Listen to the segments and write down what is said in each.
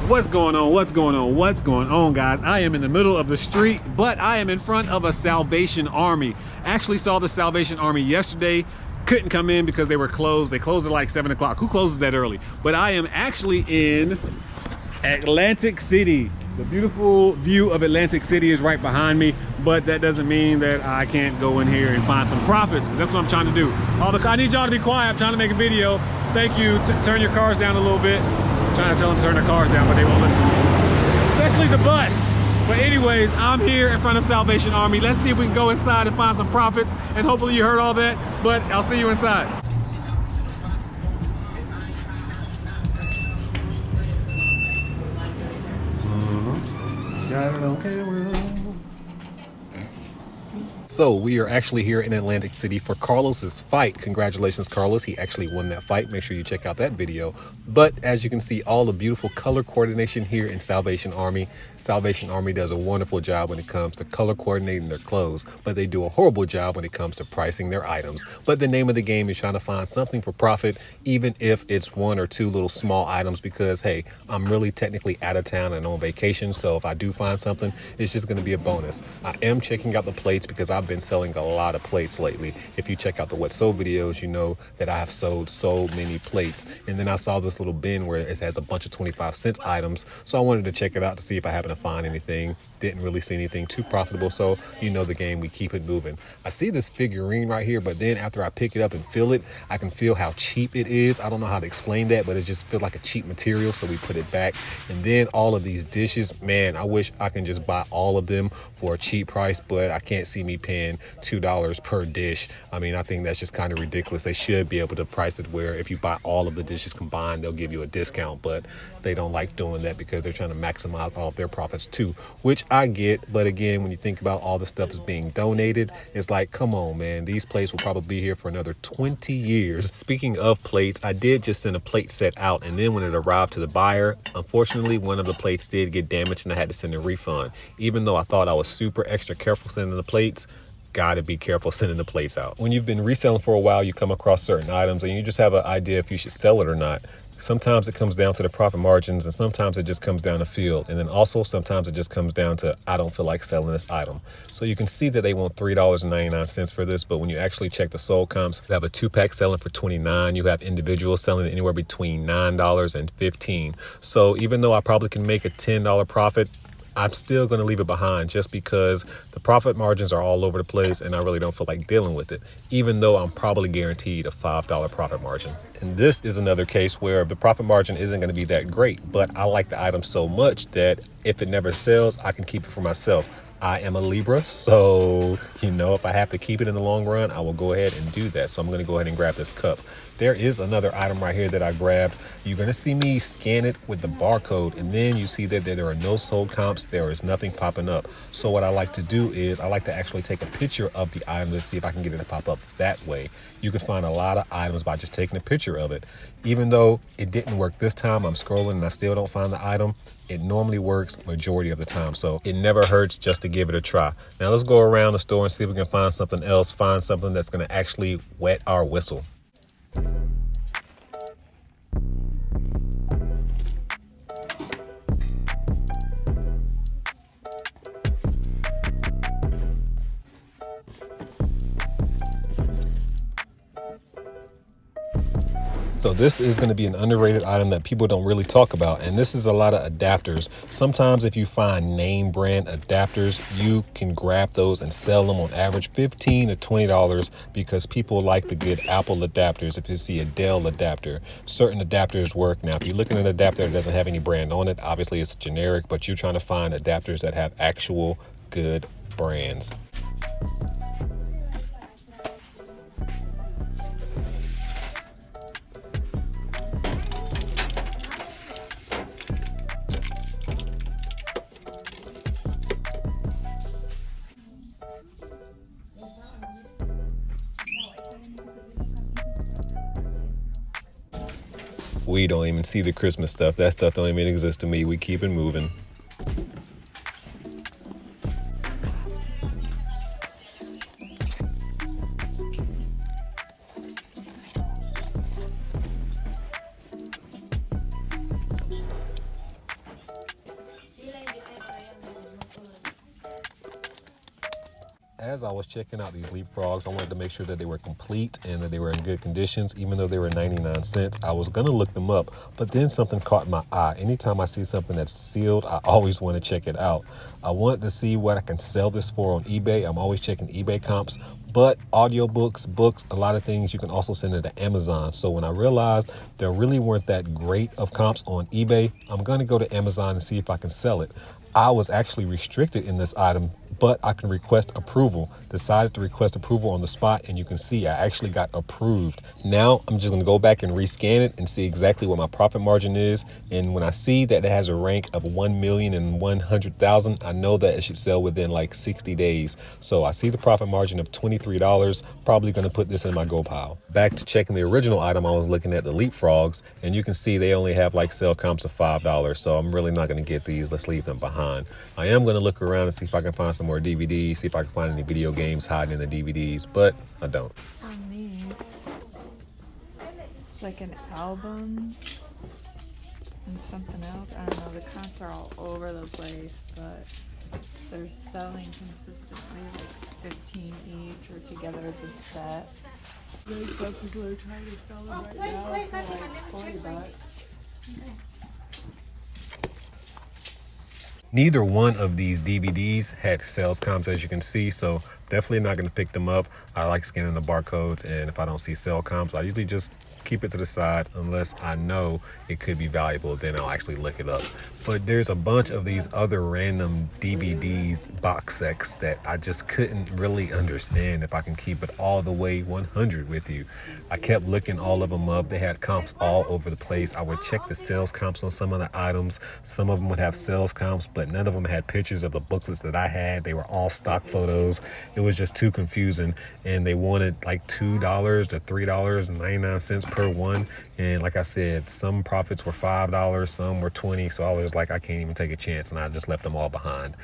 What's going on? What's going on? What's going on, guys? I am in the middle of the street, but I am in front of a Salvation Army. Actually saw the Salvation Army yesterday. Couldn't come in because they were closed. They closed at like 7 o'clock. Who closes that early? But I am actually in Atlantic City. The beautiful view of Atlantic City is right behind me, but that doesn't mean that I can't go in here and find some profits, because that's what I'm trying to do. I need y'all to be quiet. I'm trying to make a video. Thank you. Turn your cars down a little bit. I'm trying to tell them to turn their cars down, but they won't listen to me. Especially the bus. But anyways, I'm here in front of Salvation Army. Let's see if we can go inside and find some profits, and hopefully you heard all that, but I'll see you inside. Got it on camera. So we are actually here in Atlantic City for Carlos's fight. Congratulations, Carlos. He actually won that fight. Make sure you check out that video. But as you can see, all the beautiful color coordination here in Salvation Army. Salvation Army does a wonderful job when it comes to color coordinating their clothes, but they do a horrible job when it comes to pricing their items. But the name of the game is trying to find something for profit, even if it's one or two little small items, because hey, I'm really technically out of town and on vacation. So if I do find something, it's just going to be a bonus. I am checking out the plates because I've been selling a lot of plates lately. If you check out the What Sold videos, you know that I have sold so many plates. And then I saw this little bin where it has a bunch of 25-cent items. So I wanted to check it out to see if I happen to find anything. Didn't really see anything too profitable. So you know the game, we keep it moving. I see this figurine right here, but then after I pick it up and feel it, I can feel how cheap it is. I don't know how to explain that, but it just feels like a cheap material. So we put it back. And then all of these dishes, man, I wish I can just buy all of them for a cheap price, but I can't see me paying $2 per dish. I mean, I think that's just kind of ridiculous. They should be able to price it where if you buy all of the dishes combined, they'll give you a discount, but they don't like doing that because they're trying to maximize all of their profits too, which I get. But again, when you think about all the stuff is being donated, it's like, come on, man, these plates will probably be here for another 20 years. Speaking of plates, I did just send a plate set out, and then when it arrived to the buyer, unfortunately, one of the plates did get damaged and I had to send a refund. Even though I thought I was super extra careful sending the plates, gotta be careful sending the plates out. When you've been reselling for a while, you come across certain items and you just have an idea if you should sell it or not. Sometimes it comes down to the profit margins, and sometimes it just comes down to feel. And then also sometimes it just comes down to, I don't feel like selling this item. So you can see that they want $3.99 for this, but when you actually check the sold comps, you have a 2-pack selling for $29. You have individuals selling anywhere between $9 and $15. So even though I probably can make a $10 profit, I'm still going to leave it behind just because the profit margins are all over the place and I really don't feel like dealing with it, even though I'm probably guaranteed a $5 profit margin. And this is another case where the profit margin isn't going to be that great, but I like the item so much that if it never sells, I can keep it for myself. I am a Libra, so, you know, if I have to keep it in the long run, I will go ahead and do that. So I'm going to go ahead and grab this cup. There is another item right here that I grabbed. You're going to see me scan it with the barcode, and then you see that there are no sold comps. There is nothing popping up. So what I like to do is I like to actually take a picture of the item to see if I can get it to pop up that way. You can find a lot of items by just taking a picture of it. Even though it didn't work this time, I'm scrolling and I still don't find the item. It normally works majority of the time, so it never hurts just to give it a try. Now let's go around the store and see if we can find something else, find something that's going to actually wet our whistle. So this is going to be an underrated item that people don't really talk about, and this is a lot of adapters. Sometimes if you find name brand adapters, you can grab those and sell them on average $15 to $20 because people like the good Apple adapters. If you see a Dell adapter, certain adapters work. Now, if you're looking at an adapter that doesn't have any brand on it, obviously it's generic, but you're trying to find adapters that have actual good brands. We don't even see the Christmas stuff. That stuff don't even exist to me. We keep it moving. as I was checking out these leapfrogs, I wanted to make sure that they were complete and that they were in good conditions. Even though they were 99 cents, I was going to look them up, but then something caught my eye. Anytime I see something that's sealed, I always want to check it out. I wanted to see what I can sell this for on eBay. I'm always checking eBay comps, but audiobooks, books, a lot of things you can also send it to Amazon. So when I realized there really weren't that great of comps on eBay, I'm going to go to Amazon and see if I can sell it. I was actually restricted in this item, but I can request approval. Decided to request approval on the spot, and you can see I actually got approved. Now I'm just gonna go back and rescan it and see exactly what my profit margin is. And when I see that it has a rank of 1,100,000, I know that it should sell within like 60 days. So I see the profit margin of $23, probably gonna put this in my go pile. Back to checking the original item, I was looking at the leapfrogs, and you can see they only have like sale comps of $5. So I'm really not gonna get these. Let's leave them behind. I am gonna look around and see if I can find some more DVDs, see if I can find any video games hiding in the DVDs, but I don't. On these, it's like an album and something else. I don't know, the comps are all over the place, but they're selling consistently like 15 each or together as a set. There's some people are trying to sell them right now for like $40. Neither one of these DVDs had sales comps, as you can see, so definitely not going to pick them up. I like scanning the barcodes, and if I don't see sale comps, I usually just keep it to the side unless I know it could be valuable. Then I'll actually look it up. But there's a bunch of these other random DVDs, box sets that I just couldn't really understand if I can keep it all the way 100 with you. I kept looking all of them up. They had comps all over the place. I would check the sales comps on some of the items. Some of them would have sales comps, but none of them had pictures of the booklets that I had. They were all stock photos. It was just too confusing, and they wanted like $2 to $3.99 per one. And like I said, some profits were $5, some were $20. So I was like, I can't even take a chance, and I just left them all behind.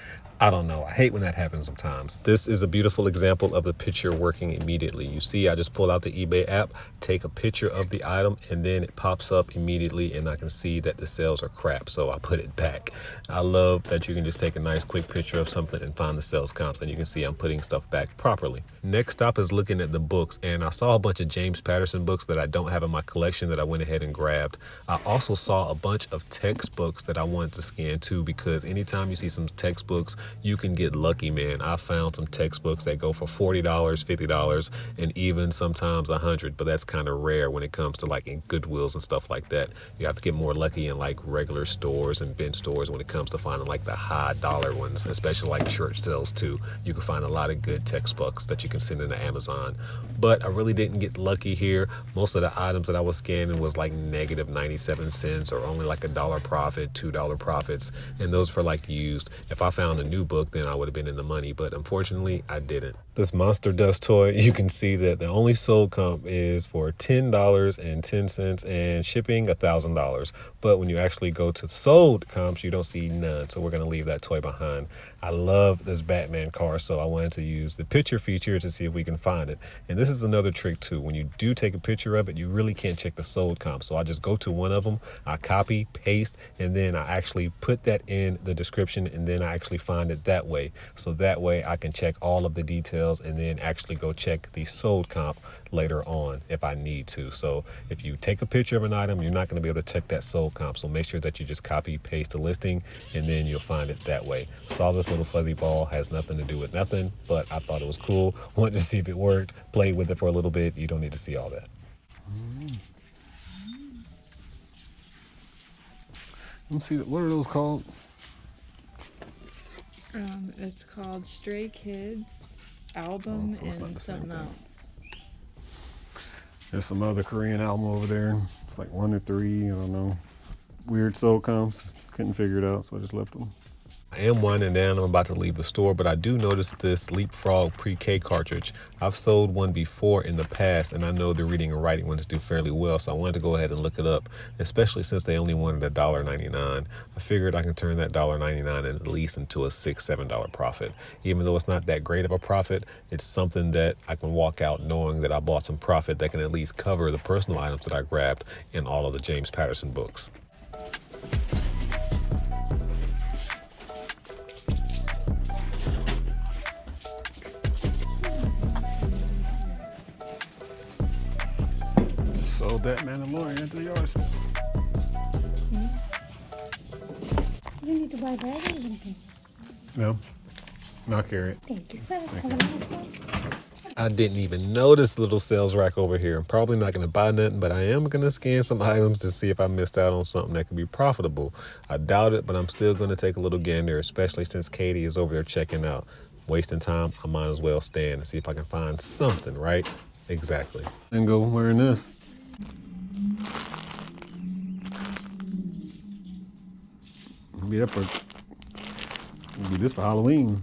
I don't know. I hate when that happens sometimes. This is a beautiful example of the picture working immediately. You see, I just pull out the eBay app, take a picture of the item, and then it pops up immediately, and I can see that the sales are crap, so I put it back. I love that you can just take a nice quick picture of something and find the sales comps, and you can see I'm putting stuff back properly. Next stop is looking at the books, and I saw a bunch of James Patterson books that I don't have in my collection that I went ahead and grabbed. I also saw a bunch of textbooks that I wanted to scan too, because anytime you see some textbooks, you can get lucky, man. I found some textbooks that go for $40, $50, and even sometimes $100, but that's kind of rare when it comes to like in Goodwills and stuff like that. You have to get more lucky in like regular stores and bin stores when it comes to finding like the high dollar ones, especially like church sales too. You can find a lot of good textbooks that you can send into Amazon, but I really didn't get lucky here. Most of the items that I was scanning was like negative 97 cents or only like $1 profit, $2 profits, and those for like used. If I found a new book, then I would have been in the money, but unfortunately I didn't. This Monster Dust toy, you can see that the only sold comp is for $10.10 and shipping $1,000. But when you actually go to sold comps, you don't see none. So we're going to leave that toy behind. I love this Batman car, so I wanted to use the picture feature to see if we can find it. And this is another trick too. When you do take a picture of it, you really can't check the sold comp. So I just go to one of them, I copy, paste, and then I actually put that in the description, and then I actually find it that way. So that way I can check all of the details and then actually go check the sold comp later on if I need to. So if you take a picture of an item, you're not going to be able to check that sold comp. So make sure that you just copy, paste the listing, and then you'll find it that way. Saw this little fuzzy ball, has nothing to do with nothing, but I thought it was cool. Wanted to see if it worked, played with it for a little bit. You don't need to see all that. Let me see, what are those called? It's called Stray Kids album and something else. There's some other Korean album over there. It's like 1 to 3, I don't know. Weird soul comps. Couldn't figure it out, so I just left them. I am winding down. I'm about to leave the store, but I do notice this Leapfrog Pre-K cartridge. I've sold one before in the past, and I know the reading and writing ones do fairly well, so I wanted to go ahead and look it up, especially since they only wanted $1.99. I figured I can turn that $1.99 at least into a $6, $7 profit. Even though it's not that great of a profit, it's something that I can walk out knowing that I bought some profit that can at least cover the personal items that I grabbed in all of the James Patterson books. load that Mandalorian into yours. You need to buy that or something. No, I'll carry it. Thank you, sir. Have a nice one. I didn't even notice the little sales rack over here. I'm probably not going to buy nothing, but I am going to scan some items to see if I missed out on something that could be profitable. I doubt it, but I'm still going to take a little gander, especially since Katie is over there checking out. Wasting time, I might as well stand and see if I can find something, right? Exactly. And go wearing this. Be up for do this for Halloween.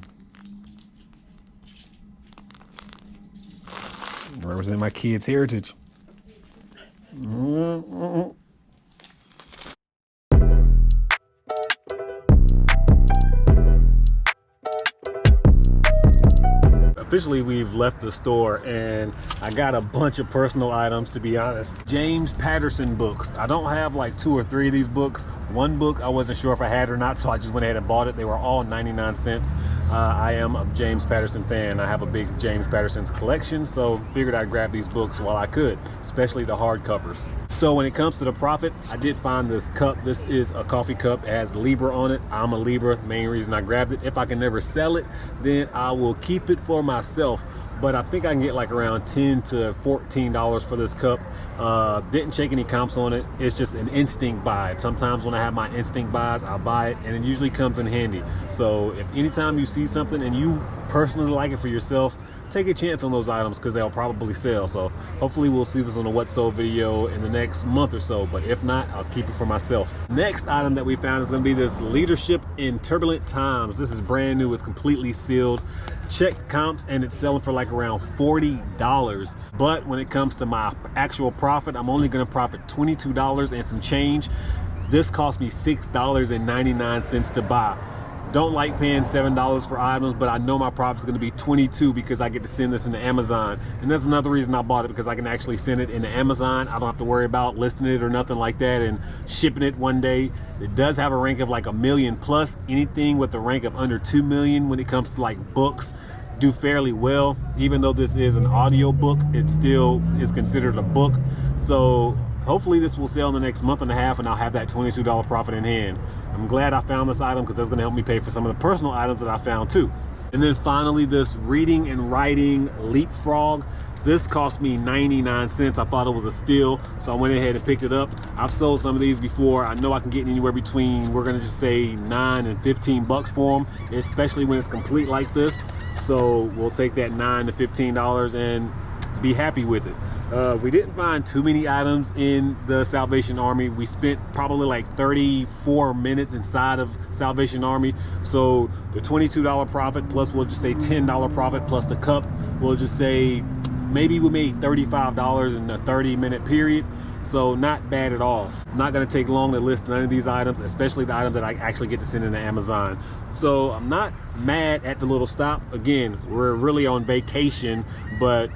Represent my kids' heritage. Officially, we've left the store and I got a bunch of personal items, to be honest. James Patterson books. I don't have like 2 or 3 of these books. One book I wasn't sure if I had or not, so I just went ahead and bought it. They were all 99 cents. I am a James Patterson fan. I have a big James Patterson's collection, so figured I'd grab these books while I could, especially the hardcovers. So when it comes to the profit, I did find this cup. This is a coffee cup. It has Libra on it. I'm a Libra, main reason I grabbed it. If I can never sell it, then I will keep it for myself. But I think I can get like around $10 to $14 for this cup. Didn't check any comps on it. It's just an instinct buy. Sometimes when I have my instinct buys, I'll buy it and it usually comes in handy. So if anytime you see something and you personally like it for yourself, take a chance on those items because they'll probably sell. So hopefully we'll see this on a what sold video in the next month or so, but if not, I'll keep it for myself. Next item that we found is going to be this Leadership in Turbulent Times. This is brand new. It's completely sealed. Checked comps and it's selling for like around $40. But when it comes to my actual profit, I'm only going to profit $22 and some change. This cost me $6.99 to buy. Don't like paying $7 for items, but I know my profit is going to be $22 because I get to send this into Amazon. And that's another reason I bought it, because I can actually send it into Amazon. I don't have to worry about listing it or nothing like that and shipping it one day. It does have a rank of like 1 million plus. Anything with a rank of under 2 million when it comes to like books do fairly well. Even though this is an audio book, it still is considered a book. So hopefully this will sell in the next month and a half and I'll have that $22 profit in hand. I'm glad I found this item because that's going to help me pay for some of the personal items that I found too. And then finally, this Reading and Writing Leapfrog. This cost me 99 cents. I thought it was a steal, so I went ahead and picked it up. I've sold some of these before. I know I can get anywhere between, we're gonna just say 9 and 15 bucks for them, especially when it's complete like this. So we'll take that $9 to $15 and be happy with it. We didn't find too many items in the Salvation Army. We spent probably like 34 minutes inside of Salvation Army. So the $22 profit plus, we'll just say $10 profit plus the cup, we'll just say maybe we made $35 in a 30-minute period. So not bad at all. Not gonna take long to list none of these items, especially the items that I actually get to send into Amazon. So I'm not mad at the little stop. Again, we're really on vacation, but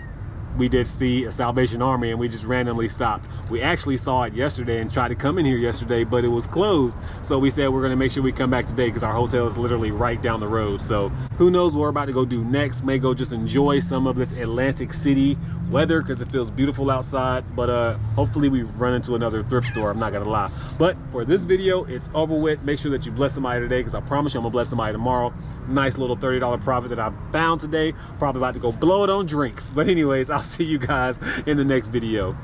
we did see a Salvation Army and we just randomly stopped. We actually saw it yesterday and tried to come in here yesterday, but it was closed. So we said we're gonna make sure we come back today because our hotel is literally right down the road. So who knows what we're about to go do next. May go just enjoy some of this Atlantic City weather because it feels beautiful outside. But hopefully we run into another thrift store, I'm not gonna lie. But for this video, it's over with. Make sure that you bless somebody today because I promise you I'm gonna bless somebody tomorrow. Nice little $30 profit that I found today. Probably about to go blow it on drinks. But anyways, I'll see you guys in the next video.